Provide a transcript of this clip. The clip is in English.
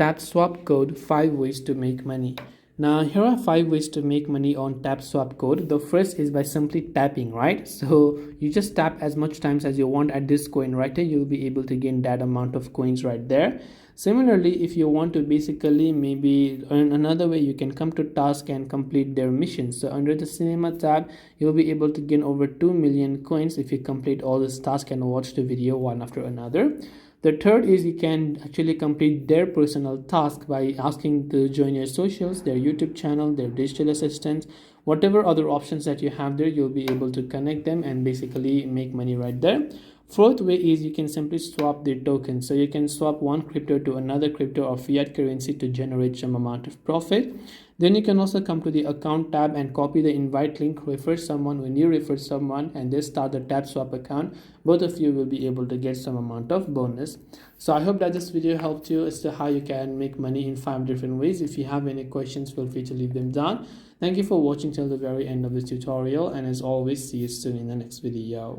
TapSwap code 5 ways to make money. Now here are 5 ways to make money on TapSwap code. The first is by simply tapping, right? So you just tap as much times as you want at this coin right here. You'll be able to gain that amount of coins right there. Similarly, if you want to basically maybe earn another way, you can come to task and complete their mission. So under the cinema tab, you'll be able to gain over 2 million coins if you complete all this task and watch the video one after another. The third is you can actually complete their personal task by asking to join your socials, their YouTube channel, their digital assistants, whatever other options that you have there, you'll be able to connect them and basically make money right there. Fourth way is you can simply swap the token. So you can swap one crypto to another crypto or fiat currency to generate some amount of profit. Then you can also come to the account tab and copy the invite link, refer someone. When you refer someone and they start the TapSwap account, both of you will be able to get some amount of bonus. So I hope that this video helped you as to how you can make money in 5 different ways. If you have any questions, feel free to leave them down. Thank you for watching till the very end of this tutorial, and as always, see you soon in the next video.